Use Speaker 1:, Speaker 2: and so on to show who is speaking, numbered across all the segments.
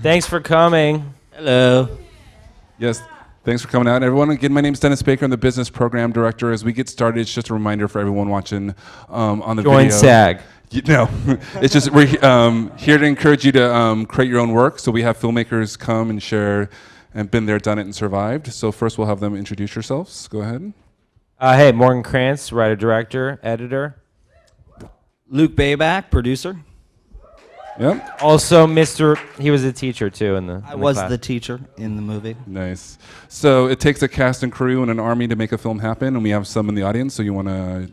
Speaker 1: Thanks for coming.
Speaker 2: Hello.
Speaker 3: Yes, thanks for coming out, everyone. Again, my name is Dennis Baker. I'm the business program director. As we get started, it's just a reminder for everyone watching on the
Speaker 1: Join
Speaker 3: video.
Speaker 1: SAG.
Speaker 3: No, it's just we're here to encourage you to create your own work. So we have filmmakers come and share and been there, done it, and survived. So first we'll have them introduce yourselves. Go ahead.
Speaker 1: Hey, Morgan Kratz, writer, director, editor.
Speaker 2: Luke Baybak, producer.
Speaker 3: Yep.
Speaker 1: Also, he was a teacher too in the.
Speaker 2: I was the teacher in the movie.
Speaker 3: Nice. So it takes a cast and crew and an army to make a film happen, and we have some in the audience. So you want to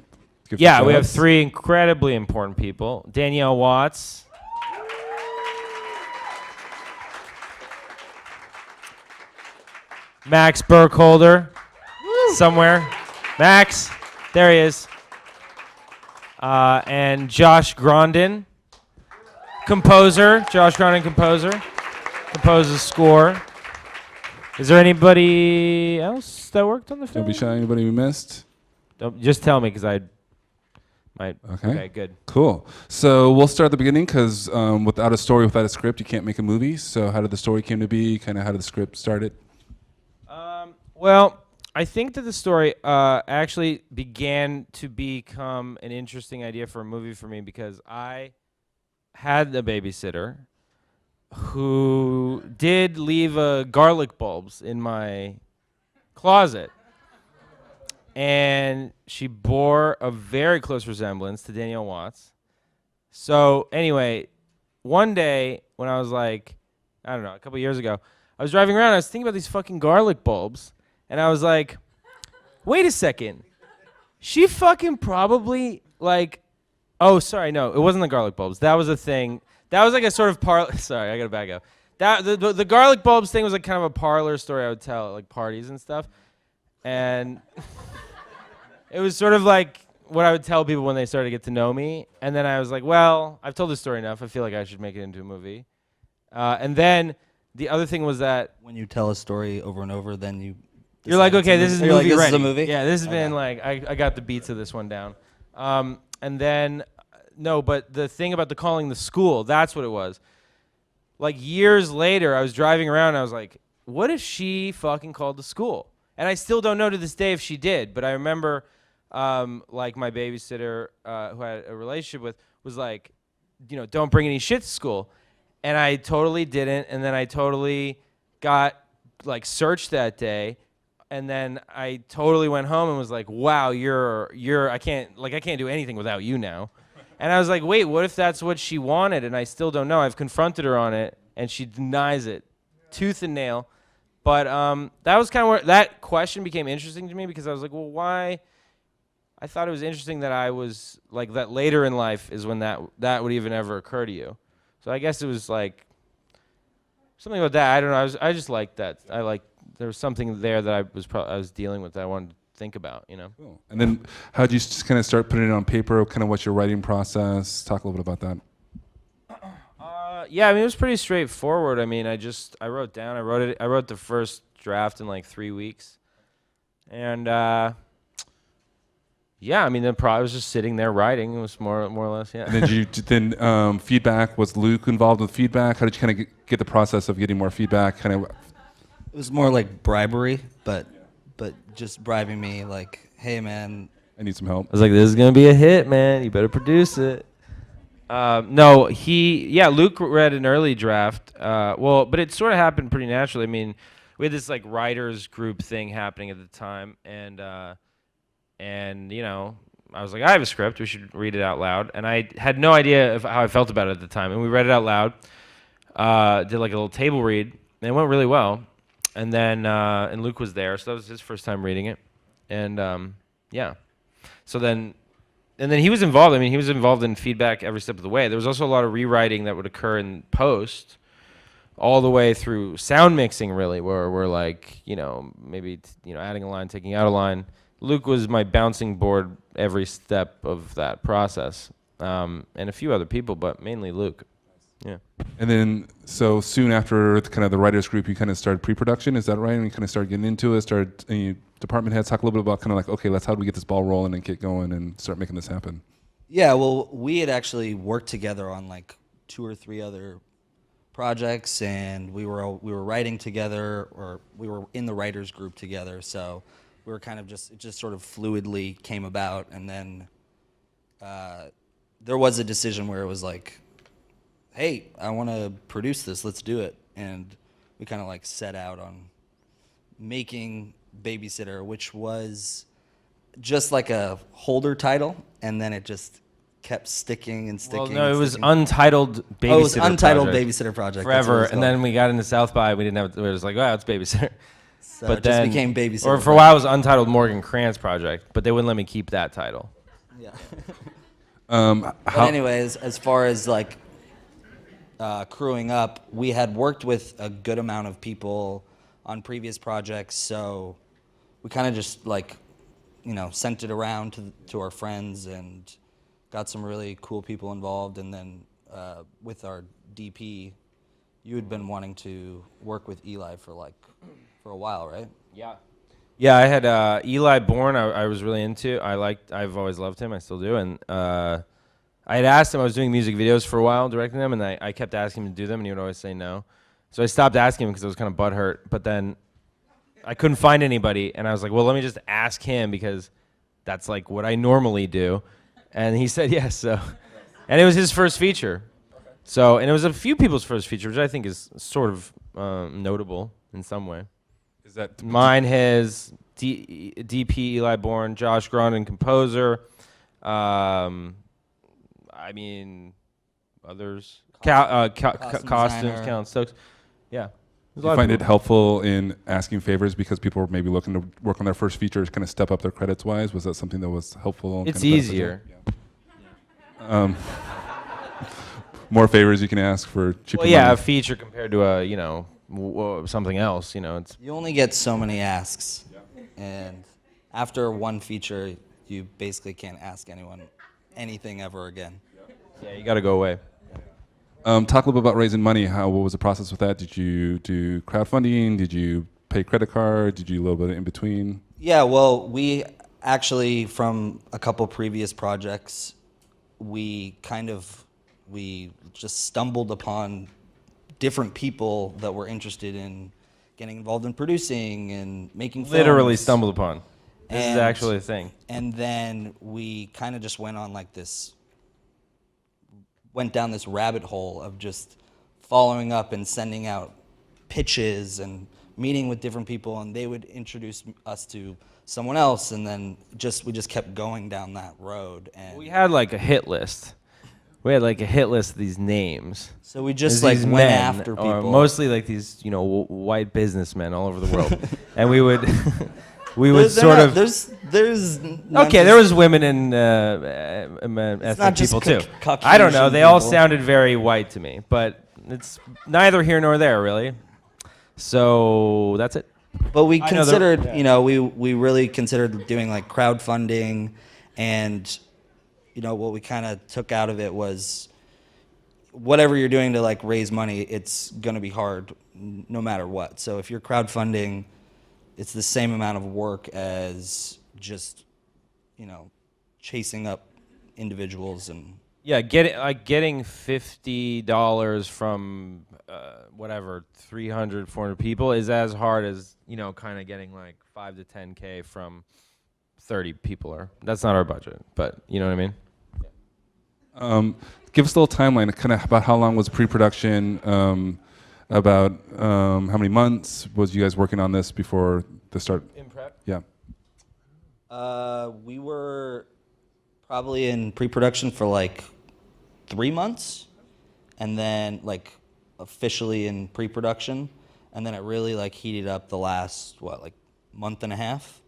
Speaker 3: give?
Speaker 1: Yeah, we have three incredibly important people. Danielle Watts. Max Burkholder. Somewhere. Max. There he is. And Josh Grondin. Composer. Josh Grondin, composer. Composes score. Is there anybody else that worked on the film?
Speaker 3: Don't be shy. Anybody we missed?
Speaker 1: Just tell me, because I might.
Speaker 3: Okay,
Speaker 1: good.
Speaker 3: Cool. So we'll start at the beginning, because without a story, without a script, you can't make a movie. So how did the story came to be? Kind of how did the script started?
Speaker 1: Well, I think that the story actually began to become an interesting idea for a movie for me, because I had a babysitter who did leave garlic bulbs in my closet. And she bore a very close resemblance to Danielle Watts. So anyway, one day when I was like, I don't know, a couple years ago, I was driving around, I was thinking about these fucking garlic bulbs, and I was like, wait a second. She fucking probably, like, oh, sorry, no, it wasn't the garlic bulbs. That was a thing. That was like a sort of sorry, I gotta back up. The garlic bulbs thing was like kind of a parlor story I would tell at like parties and stuff. And it was sort of like what I would tell people when they started to get to know me. And then I was like, well, I've told this story enough. I feel like I should make it into a movie. And then the other thing was that
Speaker 2: When you tell a story over and over, then
Speaker 1: you're like, okay, this is
Speaker 2: You're like,
Speaker 1: movie
Speaker 2: this
Speaker 1: ready.
Speaker 2: is a movie?
Speaker 1: Yeah, this has been
Speaker 2: Okay.
Speaker 1: like, I got the beats of this one down. And then, no, but the thing about the calling the school, that's what it was. Like years later, I was driving around and I was like, what if she fucking called the school? And I still don't know to this day if she did, but I remember like my babysitter who I had a relationship with was like, don't bring any shit to school. And I totally didn't. And then I totally got like searched that day. And then I totally went home and was like, wow, I can't do anything without you now. And I was like, wait, what if that's what she wanted? And I still don't know. I've confronted her on it and she denies it tooth and nail. But that was kind of where that question became interesting to me, because I was like, well, why? I thought it was interesting that I was like that later in life is when that would even ever occur to you. So I guess it was like something about that. I don't know. I just liked that. There was something there that I was dealing with that I wanted to think about,
Speaker 3: Cool. And then how did you just kind of start putting it on paper? Kind of what's your writing process? Talk a little bit about that.
Speaker 1: Yeah, I mean, it was pretty straightforward. I mean, I wrote the first draft in like 3 weeks. And yeah, I mean, I was just sitting there writing. It was more or less, yeah.
Speaker 3: And then feedback, was Luke involved with feedback? How did you kind of get the process of getting more feedback? Kind of.
Speaker 2: It was more like bribery, but just bribing me like, hey, man.
Speaker 3: I need some help.
Speaker 1: I was like, this is going to be a hit, man. You better produce it. Luke read an early draft. But it sort of happened pretty naturally. I mean, we had this like writers group thing happening at the time, and I was like, I have a script. We should read it out loud. And I had no idea how I felt about it at the time. And we read it out loud. Did like a little table read, and it went really well. And then and Luke was there, so that was his first time reading it. And yeah, so then. And then he was involved. I mean, he was involved in feedback every step of the way. There was also a lot of rewriting that would occur in post, all the way through sound mixing, really, where we're like, maybe adding a line, taking out a line. Luke was my bouncing board every step of that process, and a few other people, but mainly Luke. Yeah.
Speaker 3: And then, so soon after kind of the writers group, you kind of started pre-production. Is that right? And you kind of started getting into it. Department heads talk a little bit about kind of like, okay, how do we get this ball rolling and get going and start making this happen?
Speaker 2: Yeah, well, we had actually worked together on like 2 or 3 other projects, and we were writing together, or we were in the writers group together. So we were kind of it just sort of fluidly came about, and then there was a decision where it was like, hey, I want to produce this, let's do it. And we kind of like set out on making Babysitter, which was just like a holder title, and then it just kept sticking and sticking.
Speaker 1: Well, no,
Speaker 2: and
Speaker 1: it was
Speaker 2: sticking.
Speaker 1: Untitled Babysitter.
Speaker 2: Oh, it was Untitled
Speaker 1: Project
Speaker 2: Babysitter Project.
Speaker 1: forever,
Speaker 2: That's what
Speaker 1: and then we got into South by. We didn't have. It was like, wow, it's Babysitter.
Speaker 2: so
Speaker 1: But
Speaker 2: it
Speaker 1: then
Speaker 2: just became Babysitter.
Speaker 1: Or for a while, it was Untitled Morgan Krantz Project, but they wouldn't let me keep that title.
Speaker 2: Yeah.
Speaker 3: How,
Speaker 2: But anyways, as far as like crewing up, we had worked with a good amount of people on previous projects, so we kind of just like, sent it around to our friends and got some really cool people involved. And then with our DP, you had been wanting to work with Eli for a while, right?
Speaker 1: Yeah. Yeah, I had Eli Bourne. I was really into. I've always loved him. I still do. And I had asked him. I was doing music videos for a while, directing them, and I kept asking him to do them, and he would always say no. So I stopped asking him because I was kind of butthurt. But then I couldn't find anybody, and I was like, well, let me just ask him because that's like what I normally do. And he said yes. So, and it was his first feature. So, and it was a few people's first feature, which I think is sort of notable in some way.
Speaker 3: is that
Speaker 1: Mine, his, DP Eli Bourne, Josh Grondin, composer. I mean, others.
Speaker 2: Costume
Speaker 1: Costumes,
Speaker 2: designer.
Speaker 1: Count Stokes. Yeah.
Speaker 3: Do you find it helpful in asking favors because people were maybe looking to work on their first features, kind of step up their credits wise? Was that something that was helpful? And
Speaker 1: It's
Speaker 3: kind of beneficial?
Speaker 1: easier.
Speaker 3: Yeah. More favors you can ask for cheaper
Speaker 1: Well, yeah, a
Speaker 3: money.
Speaker 1: feature compared to a, something else, it's.
Speaker 2: You only get so many asks, and after one feature, you basically can't ask anyone anything ever again.
Speaker 1: Yeah, you got to go away.
Speaker 3: Talk a little bit about raising money. What was the process with that? Did you do crowdfunding? Did you pay credit card? Did you a little bit in between?
Speaker 2: Yeah, well, we actually, from a couple previous projects, we just stumbled upon different people that were interested in getting involved in producing and making films.
Speaker 1: Literally stumbled upon. This is
Speaker 2: And-
Speaker 1: actually a thing.
Speaker 2: And then we kind of just went down this rabbit hole of just following up and sending out pitches and meeting with different people, and they would introduce us to someone else, and then we just kept going down that road. And
Speaker 1: We had like a hit list. We had like a hit list of these names.
Speaker 2: so we just
Speaker 1: There's these
Speaker 2: went
Speaker 1: men,
Speaker 2: after people.
Speaker 1: or mostly like these, white businessmen all over the world, and we would,
Speaker 2: There's
Speaker 1: Okay, there was women and ethnic
Speaker 2: not just
Speaker 1: people too.
Speaker 2: Caucasian
Speaker 1: I don't know. They all
Speaker 2: people.
Speaker 1: sounded very white to me, but it's neither here nor there, really. So that's it.
Speaker 2: But we
Speaker 1: I know
Speaker 2: considered,
Speaker 1: yeah.
Speaker 2: we really considered doing like crowdfunding, and what we kind of took out of it was whatever you're doing to like raise money, it's going to be hard no matter what. So if you're crowdfunding, it's the same amount of work as just, chasing up individuals and
Speaker 1: Yeah, getting $50 from whatever 300, 400 people is as hard as kind of getting like 5 to 10K from 30 people. That's not our budget, but you know what I mean.
Speaker 3: Give us a little timeline, kind of about how long was pre-production, about how many months was you guys working on this before the start?
Speaker 1: In prep.
Speaker 3: Yeah.
Speaker 2: we were probably in pre-production for like 3 months, and then like officially in pre-production, and then it really like heated up the last month and a half.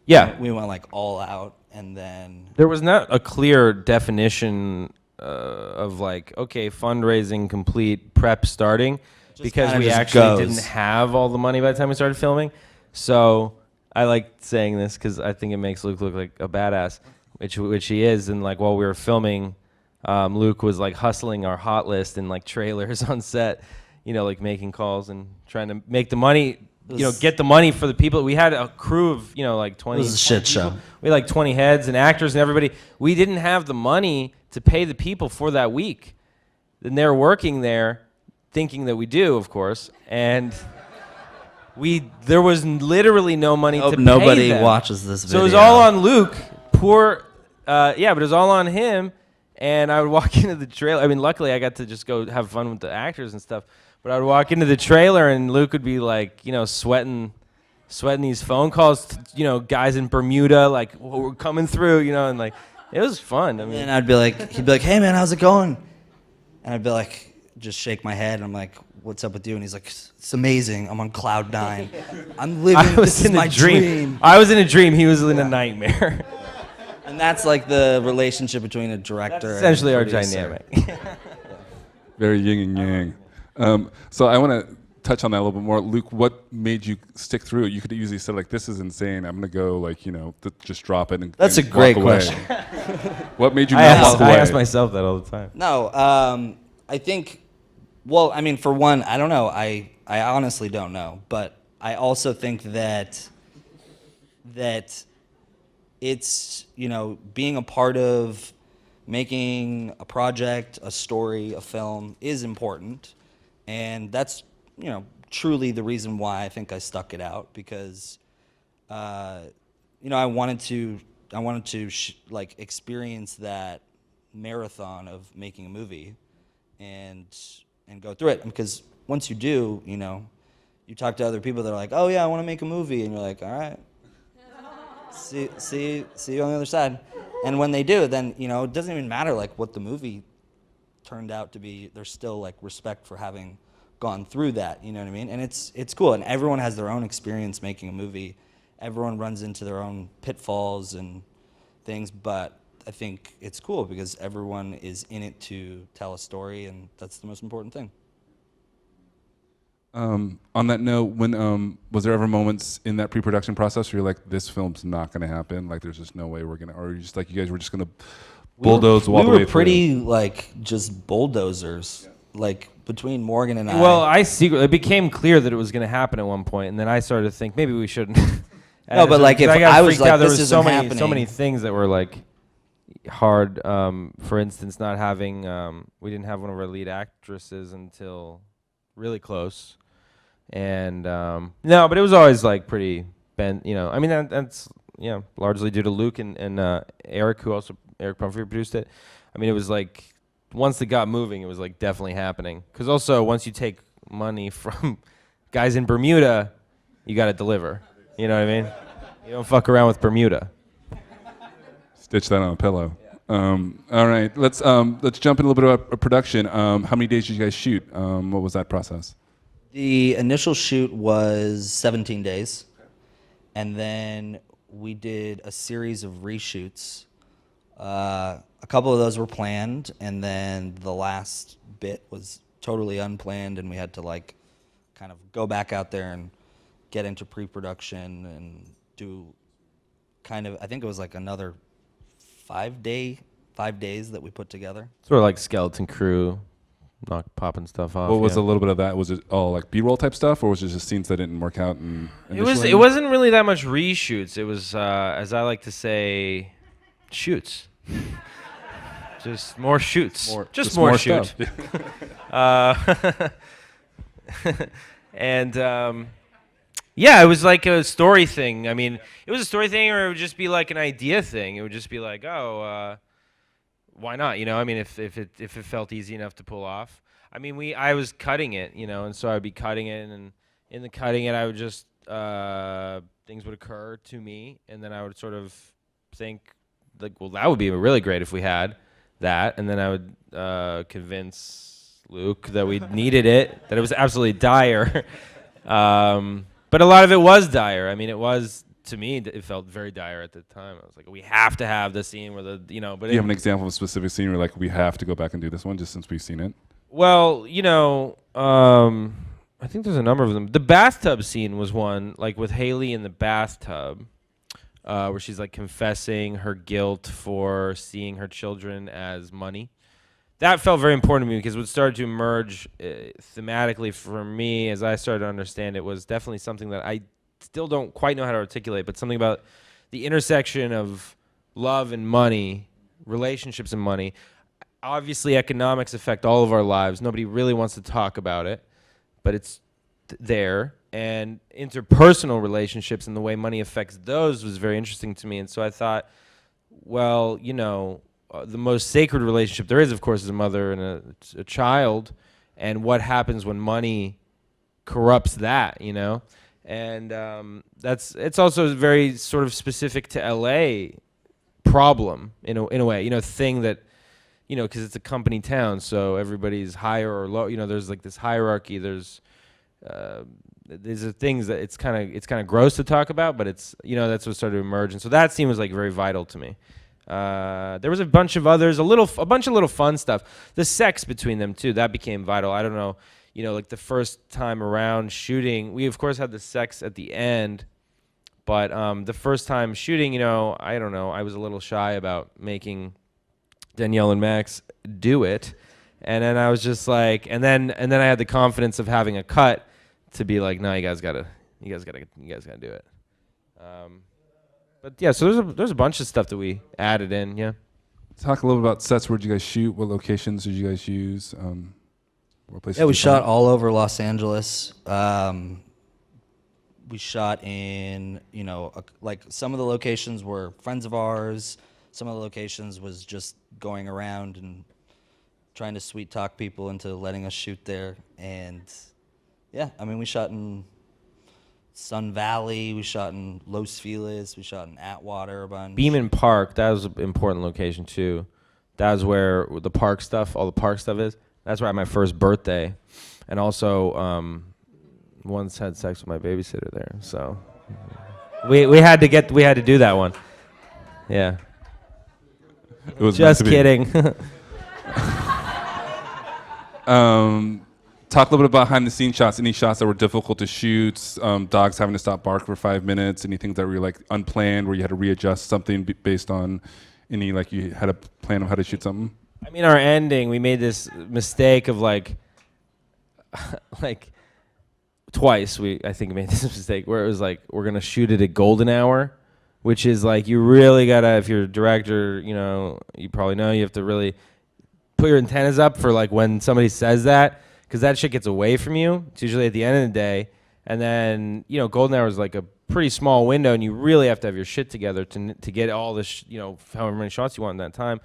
Speaker 1: Yeah,
Speaker 2: We went like all out, and then
Speaker 1: there was not a clear definition of like, okay, fundraising complete, prep starting, because
Speaker 2: kinda
Speaker 1: we
Speaker 2: just
Speaker 1: actually
Speaker 2: goes.
Speaker 1: didn't have all the money by the time we started filming. So I like saying this because I think it makes Luke look like a badass, which he is. And like while we were filming, Luke was like hustling our hot list and like trailers on set, like making calls and trying to make the money. Get the money for the people. We had a crew of, like 20.
Speaker 2: It was a shit
Speaker 1: 20
Speaker 2: show.
Speaker 1: people. We had like 20 heads and actors and everybody. We didn't have the money to pay the people for that week. And they're working there thinking that we do, of course, and there was literally no money to pay
Speaker 2: Nobody
Speaker 1: them.
Speaker 2: watches this video.
Speaker 1: So it was all on Luke. Poor, but it was all on him. And I would walk into the trailer. I mean, luckily I got to just go have fun with the actors and stuff. But I would walk into the trailer and Luke would be like, sweating these phone calls to, guys in Bermuda, like, we're coming through, and like, it was fun. I mean,
Speaker 2: And I'd be like, he'd be like, hey man, how's it going? And I'd be like, just shake my head. And I'm like, what's up with you? And he's like, it's amazing. I'm on cloud 9. I'm living. This is my dream.
Speaker 1: I was in a dream. He was in a nightmare.
Speaker 2: And that's like the relationship between a director
Speaker 1: That's essentially
Speaker 2: and
Speaker 1: our
Speaker 2: a producer.
Speaker 1: dynamic.
Speaker 3: Very yin and yang. So I want to touch on that a little bit more. Luke, what made you stick through it? You could have easily said, like, this is insane. I'm going to go, like, just drop it and
Speaker 2: That's
Speaker 3: and
Speaker 2: a great
Speaker 3: walk away.
Speaker 2: question.
Speaker 3: What made you not walk away?
Speaker 1: I ask myself that all the time.
Speaker 2: No, I think, well, I mean, for one, I don't know. I honestly don't know. But I also think that it's, being a part of making a project, a story, a film is important. And that's, truly the reason why I think I stuck it out, because, I wanted to experience that marathon of making a movie and go through it. Because once you do, you talk to other people that are like, oh yeah, I want to make a movie. And you're like, all right. See you on the other side. And when they do, then, it doesn't even matter like what the movie turned out to be. There's still like respect for having gone through that, you know what I mean? And it's cool. And everyone has their own experience making a movie. Everyone runs into their own pitfalls and things, but I think it's cool because everyone is in it to tell a story, and that's the most important thing.
Speaker 3: On that note, when was there ever moments in that pre-production process where you're like, this film's not going to happen? Like, there's just no way we're going to, or you just like, you guys were just going to bulldoze all the way through?
Speaker 2: We were pretty, like, just bulldozers, like, between Morgan and I.
Speaker 1: Well, it became clear that it was going to happen at one point, and then I started to think maybe we shouldn't.
Speaker 2: No, but like, if I was like, this isn't happening.
Speaker 1: So many things that were like hard. For instance, not having, we didn't have one of our lead actresses until really close. And no, but it was always like pretty bent, I mean, that's largely due to Luke and Eric Pumphrey produced it. I mean, it was like once it got moving, it was like definitely happening. Because also once you take money from guys in Bermuda, you got to deliver. You know what I mean? You don't fuck around with Bermuda.
Speaker 3: Stitch that on a pillow. All right, let's jump in a little bit about production. How many days did you guys shoot? What was that process?
Speaker 2: The initial shoot was 17 days, and then we did a series of reshoots. A couple of those were planned, and then the last bit was totally unplanned, and we had to like kind of go back out there and get into pre-production and do kind of, I think it was like another 5 days that we put together.
Speaker 1: Sort of like skeleton crew. Not popping stuff off.
Speaker 3: What was a little bit of that? Was it all like B-roll type stuff, or was it just scenes that didn't work out?
Speaker 1: It wasn't really that much reshoots. It was, as I like to say, shoots. Just more shoots. Just more shoot. And it was like a story thing. I mean, it was a story thing, or it would just be like an idea thing. It would just be like, why not? I mean, if it felt easy enough to pull off. I mean, I was cutting it, and so I'd be cutting it, and in the cutting it, I would just things would occur to me, and then I would sort of think, like, well, that would be really great if we had that, and then I would convince Luke that we needed it, that it was absolutely dire. But a lot of it was dire. I mean, it was. To me, it felt very dire at the time. I was like, we have to have the scene where but
Speaker 3: do you have an example of a specific scene where like we have to go back and do this one just since we've seen it?
Speaker 1: Well, I think there's a number of them. The bathtub scene was one, like with Haley in the bathtub, where she's like confessing her guilt for seeing her children as money. That felt very important to me because what started to emerge thematically for me as I started to understand it was definitely something that I still don't quite know how to articulate, but something about the intersection of love and money, relationships and money. obviously economics affect all of our lives. Nobody really wants to talk about it, but it's there. And interpersonal relationships and the way money affects those was very interesting to me. And so I thought, well, the most sacred relationship there is, of course, is a mother and a child, and what happens when money corrupts that, And it's also very sort of specific to LA problem in a way, thing that, because it's a company town, so everybody's higher or low. There's like this hierarchy. These are things that it's kind of gross to talk about, but it's that's what started to emerge, and so that scene was like very vital to me. There was a bunch of others, a bunch of little fun stuff. The sex between them too, that became vital. I don't know, like the first time around shooting, we of course had the sex at the end, but the first time shooting, I don't know, I was a little shy about making Danielle and Max do it, and then I was just like, and then I had the confidence of having a cut to be like, no, you guys gotta do it. But yeah, so there's a bunch of stuff that we added in. Yeah.
Speaker 3: Talk a little about sets. Where did you guys shoot? What locations did you guys use? What places?
Speaker 2: Yeah, we shot all over Los Angeles. We shot in, like some of the locations were friends of ours. Some of the locations was just going around and trying to sweet talk people into letting us shoot there. And yeah, I mean, we shot in Sun Valley, we shot in Los Feliz, we shot in Atwater a bunch.
Speaker 1: Beeman Park, that was an important location too. That was where all the park stuff is. That's where I had my first birthday. And also, once had sex with my babysitter there. So we had to do that one. Yeah.
Speaker 3: It was
Speaker 1: just kidding.
Speaker 3: Talk a little bit about behind the scenes shots. Any shots that were difficult to shoot? Dogs having to stop bark for 5 minutes. Anything that were like unplanned, where you had to readjust something based on any, like you had a plan of how to shoot something?
Speaker 1: I mean, our ending, we made this mistake of like twice. I think we made this mistake where it was like, we're gonna shoot it at golden hour, which is like, you really gotta, if you're a director, you probably know, you have to really put your antennas up for like when somebody says that, because that shit gets away from you. It's usually at the end of the day, and then golden hour is like a pretty small window, and you really have to have your shit together to get all this, however many shots you want in that time.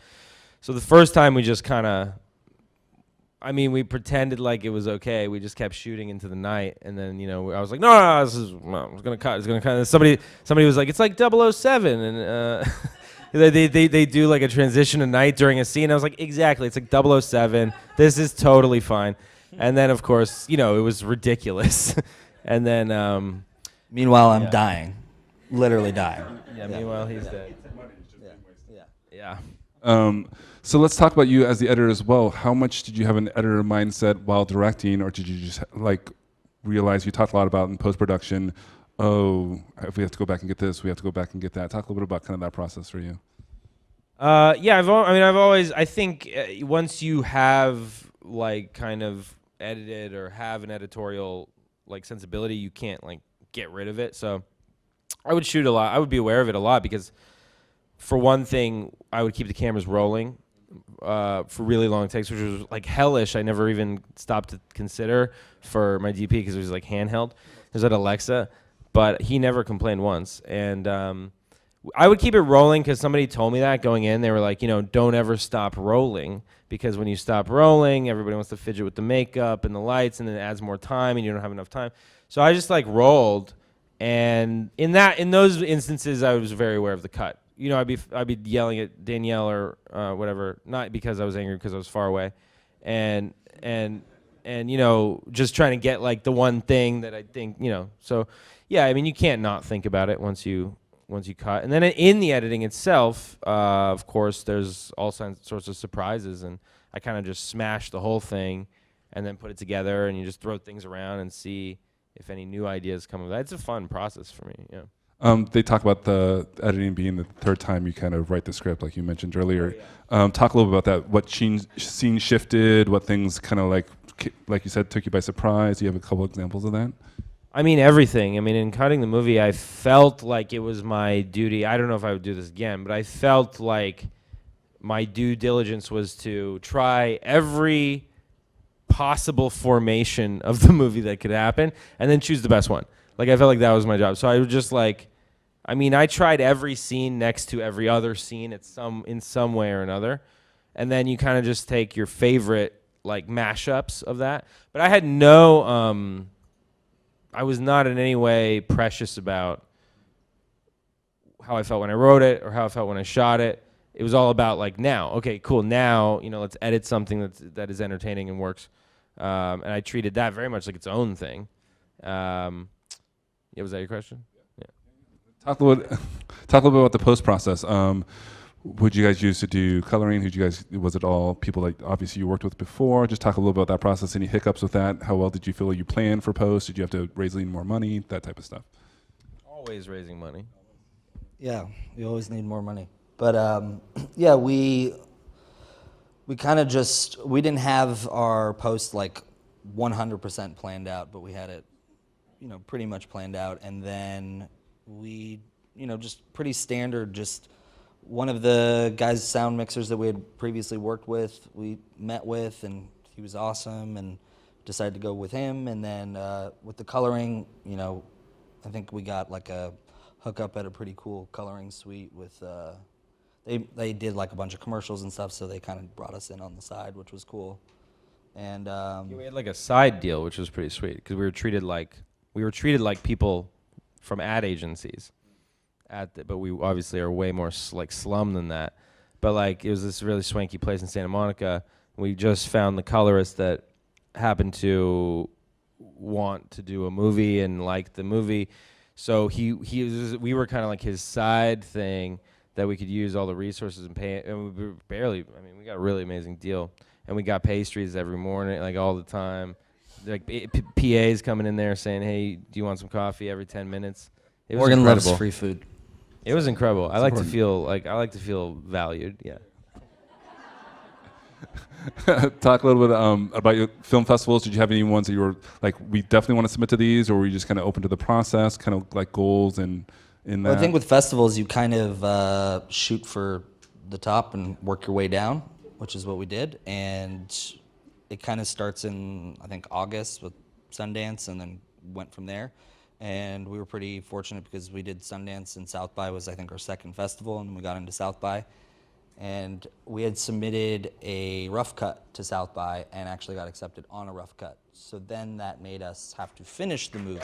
Speaker 1: So the first time we just kind of, we pretended like it was okay. We just kept shooting into the night, and then I was like, no, this is it's gonna cut. And somebody was like, it's like 007, and they do like a transition of night during a scene. I was like, exactly, it's like 007. This is totally fine. And then of course, it was ridiculous. And then
Speaker 2: meanwhile, I'm dying, literally dying.
Speaker 1: Yeah. Meanwhile, he's dead. Yeah.
Speaker 3: So let's talk about you as the editor as well. How much did you have an editor mindset while directing, or did you just like realize, you talked a lot about in post-production, if we have to go back and get this, we have to go back and get that. Talk a little bit about kind of that process for you.
Speaker 1: I think once you have like kind of edited or have an editorial like sensibility, you can't like get rid of it. So I would shoot a lot. I would be aware of it a lot because, for one thing, I would keep the cameras rolling for really long takes, which was like hellish. I never even stopped to consider for my DP because it was like handheld. It was at Alexa, but he never complained once. And I would keep it rolling because somebody told me that going in. They were like, don't ever stop rolling, because when you stop rolling, everybody wants to fidget with the makeup and the lights, and then it adds more time, and you don't have enough time. So I just like rolled, and in those instances, I was very aware of the cut. I'd be yelling at Danielle or whatever, not because I was angry, because I was far away, and just trying to get like the one thing that I think, So yeah, you can't not think about it once you cut. And then in the editing itself, of course, there's all sorts of surprises, and I kind of just smash the whole thing and then put it together, and you just throw things around and see if any new ideas come of that. It's a fun process for me, yeah.
Speaker 3: They talk about the editing being the third time you kind of write the script, like you mentioned earlier. Talk a little bit about that. What scenes shifted? What things kind of like you said, took you by surprise? Do you have a couple examples of that?
Speaker 1: Everything. In cutting the movie, I felt like it was my duty. I don't know if I would do this again, but I felt like my due diligence was to try every possible formation of the movie that could happen and then choose the best one. Like, I felt like that was my job. So I would just like, I mean, I tried every scene next to every other scene in some way or another. And then you kind of just take your favorite like mashups of that. But I had no, I was not in any way precious about how I felt when I wrote it or how I felt when I shot it. It was all about like, now, okay, cool. Now, let's edit something that is entertaining and works. And I treated that very much like its own thing. Yeah, was that your question? Yeah.
Speaker 3: Talk a little bit about the post process. Who'd you guys use to do coloring? Was it all people like obviously you worked with before? Just talk a little bit about that process. Any hiccups with that? How well did you feel you planned for post? Did you have to raise more money? That type of stuff.
Speaker 1: Always raising money.
Speaker 2: Yeah, we always need more money. But yeah, we kind of we didn't have our post like 100% planned out, but we had it, pretty much planned out. And then we, just pretty standard, just one of the guys, sound mixers that we had previously worked with, we met with, and he was awesome, and decided to go with him. And then with the coloring, I think we got like a hookup at a pretty cool coloring suite with, they did like a bunch of commercials and stuff, so they kind of brought us in on the side, which was cool. And
Speaker 1: yeah, we had like a side deal, which was pretty sweet, because we were treated like people from ad agencies. But we obviously are way more like slum than that. But like, it was this really swanky place in Santa Monica. We just found the colorist that happened to want to do a movie and liked the movie. So we were kind of like his side thing that we could use all the resources and pay. And we got a really amazing deal. And we got pastries every morning, like all the time. Like PAs coming in there saying, "Hey, do you want some coffee?" every 10 minutes. It was
Speaker 2: Morgan
Speaker 1: incredible.
Speaker 2: loves free food.
Speaker 1: It was incredible. I like to feel valued. Yeah.
Speaker 3: Talk a little bit about your film festivals. Did you have any ones that you were like, we definitely want to submit to these, or were you just kind of open to the process, kind of like goals and in that?
Speaker 2: Well, I think with festivals, you kind of shoot for the top and work your way down, which is what we did. And it kind of starts in, I think, August with Sundance, and then went from there. And we were pretty fortunate because we did Sundance, and South by was, I think, our second festival, and we got into South by. And we had submitted a rough cut to South by and actually got accepted on a rough cut. So then that made us have to finish the movie.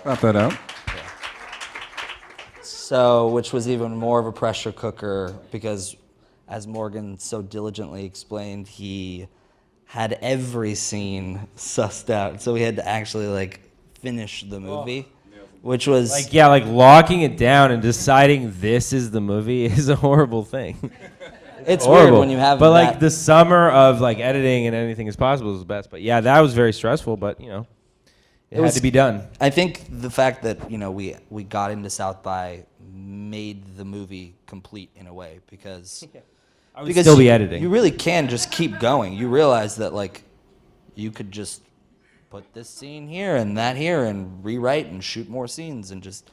Speaker 3: Wrap that out.
Speaker 2: Yeah. So, which was even more of a pressure cooker because, as Morgan so diligently explained, he had every scene sussed out. So we had to actually like finish the movie, which was
Speaker 1: like locking it down and deciding this is the movie is a horrible thing.
Speaker 2: It's
Speaker 1: horrible.
Speaker 2: Weird when you have
Speaker 1: but
Speaker 2: that.
Speaker 1: Like the summer of like editing and anything is possible is the best. But yeah, that was very stressful, but it had to be done.
Speaker 2: I think the fact that we got into South by made the movie complete in a way because
Speaker 1: I would still be editing.
Speaker 2: You really can just keep going. You realize that like you could just put this scene here and that here and rewrite and shoot more scenes, and just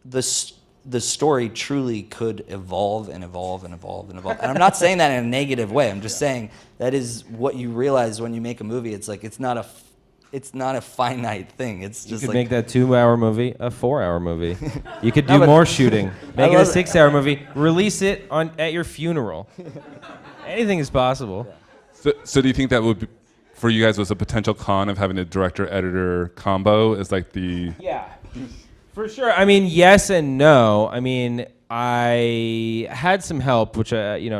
Speaker 2: the story truly could evolve and evolve and evolve and evolve. And I'm not saying that in a negative way. I'm just saying that is what you realize when you make a movie. It's like it's not a finite thing. It's just
Speaker 1: you could
Speaker 2: like,
Speaker 1: make that 2-hour movie a 4-hour movie. You could do more shooting. Make it a 6-hour movie. Release it at your funeral. Anything is possible.
Speaker 3: So do you think that would be, for you guys, was a potential con of having a director-editor combo as like the...
Speaker 1: Yeah, for sure. I mean, yes and no. I mean, I had some help, which,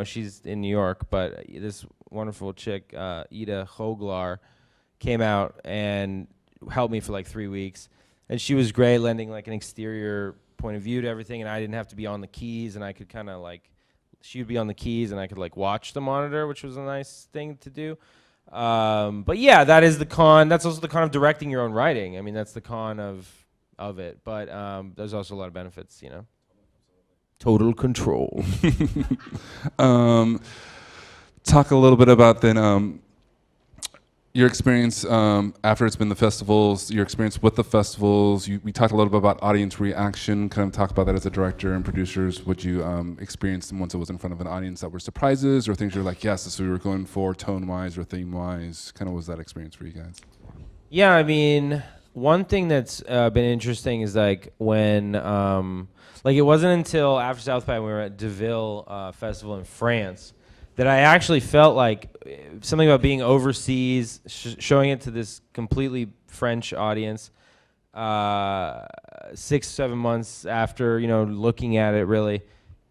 Speaker 1: she's in New York, but this wonderful chick, Ida Hoglar, came out and helped me for like 3 weeks. And she was great, lending like an exterior point of view to everything, and I didn't have to be on the keys, and I could kind of like, she would be on the keys, and I could like watch the monitor, which was a nice thing to do. But yeah, that is the con. That's also the con of directing your own writing. I mean, that's the con of it. But there's also a lot of benefits, Total control.
Speaker 3: Talk a little bit about then Your experience after it's been the festivals, your experience with the festivals, we talked a little bit about audience reaction, kind of talk about that as a director and producers. Would you experience them once it was in front of an audience that were surprises or things you're like, yes, this is what we were going for tone-wise or theme-wise? Kind of was that experience for you guys?
Speaker 1: Yeah, I mean, one thing that's been interesting is like when, like it wasn't until after South by when we were at Deauville Festival in France that I actually felt like something about being overseas, showing it to this completely French audience, 6-7 months after, you know, looking at it really.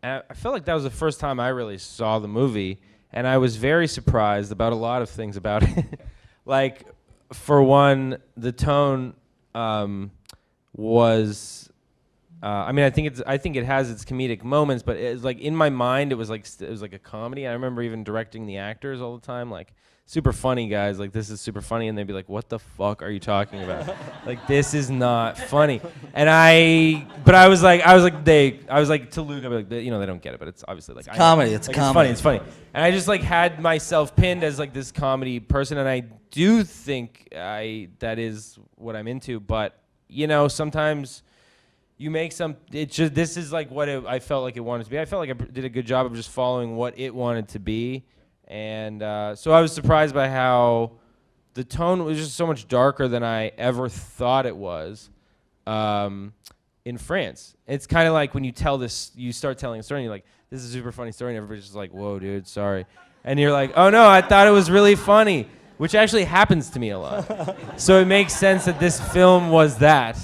Speaker 1: And I felt like that was the first time I really saw the movie, and I was very surprised about a lot of things about it. Like, for one, the tone was. I mean, I think it has its comedic moments, but it's like in my mind, it was like a comedy. I remember even directing the actors all the time, like super funny guys, like this is super funny, and they'd be like, "What the fuck are you talking about? Like this is not funny." And I was like to Luke, I'd be like, you know, they don't get it, but it's obviously like
Speaker 2: comedy. It's comedy.
Speaker 1: It's funny. And I just like had myself pinned as like this comedy person, and I do think that is what I'm into. But you know, sometimes. You make this is like what I felt like it wanted to be. I felt like I did a good job of just following what it wanted to be. And so I was surprised by how the tone was just so much darker than I ever thought it was in France. It's kind of like when you start telling a story and you're like, this is a super funny story, and everybody's just like, whoa, dude, sorry. And you're like, oh no, I thought it was really funny, which actually happens to me a lot. So it makes sense that this film was that.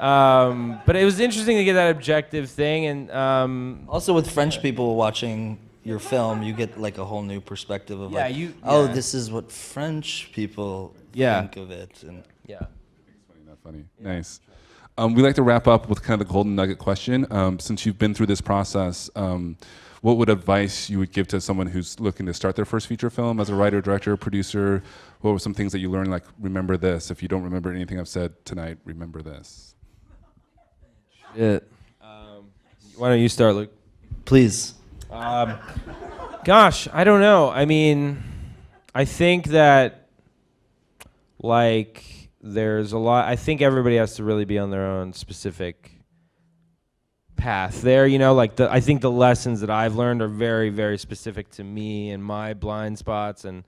Speaker 1: But it was interesting to get that objective thing, and
Speaker 2: also with French people watching your film, you get like a whole new perspective of this is what French people think of it, and
Speaker 3: Not funny. Yeah. Nice. We like to wrap up with kind of the golden nugget question. Since you've been through this process, what would advice you would give to someone who's looking to start their first feature film as a writer, director, producer? What were some things that you learned? Like, remember this. If you don't remember anything I've said tonight, remember this.
Speaker 1: Why don't you start, Luke?
Speaker 2: Please.
Speaker 1: Gosh, I don't know. I mean, I think that, like, there's a lot. I think everybody has to really be on their own specific path there. You know, like, I think the lessons that I've learned are very, very specific to me and my blind spots, and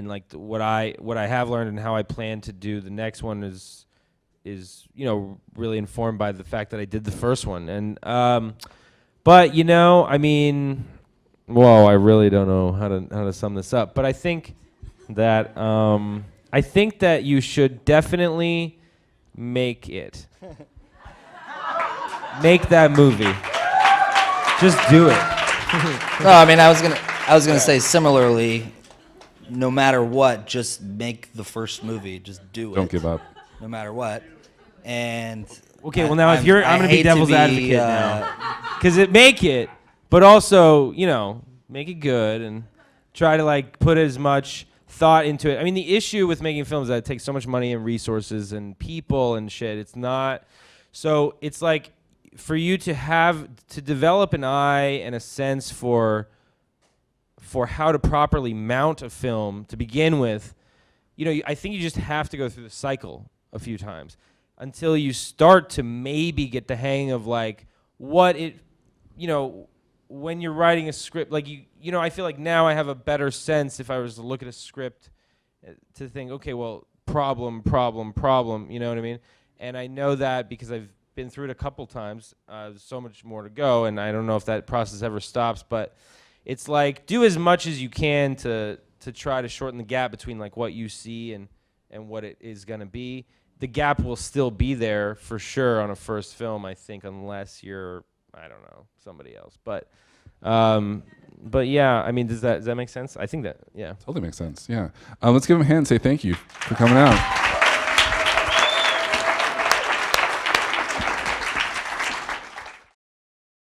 Speaker 1: like what I have learned and how I plan to do the next one is you know, really informed by the fact that I did the first one. And but you know, I mean, I really don't know how to sum this up, but I think that you should definitely make it. Make that movie. Just do it.
Speaker 2: No, I mean, I was gonna say similarly, no matter what, just make the first movie. Just do it.
Speaker 3: Don't give up.
Speaker 2: No matter what. And
Speaker 1: okay, well now I'm gonna be devil's advocate now, because make it, but also, you know, make it good and try to like put as much thought into it. I mean, the issue with making films is that it takes so much money and resources and people and shit. It's not, so it's like for you to develop an eye and a sense for how to properly mount a film to begin with. You know, I think you just have to go through the cycle a few times until you start to maybe get the hang of like what it, you know, when you're writing a script, like you know, I feel like now I have a better sense if I was to look at a script to think, okay, well, problem, you know what I mean? And I know that because I've been through it a couple times. There's so much more to go, and I don't know if that process ever stops, but it's like do as much as you can to try to shorten the gap between like what you see and what it is going to be. The gap will still be there for sure on a first film, I think, unless you're, I don't know, somebody else. But yeah, I mean, does that make sense? I think that, yeah.
Speaker 3: Totally makes sense, yeah. Let's give him a hand and say thank you for coming out.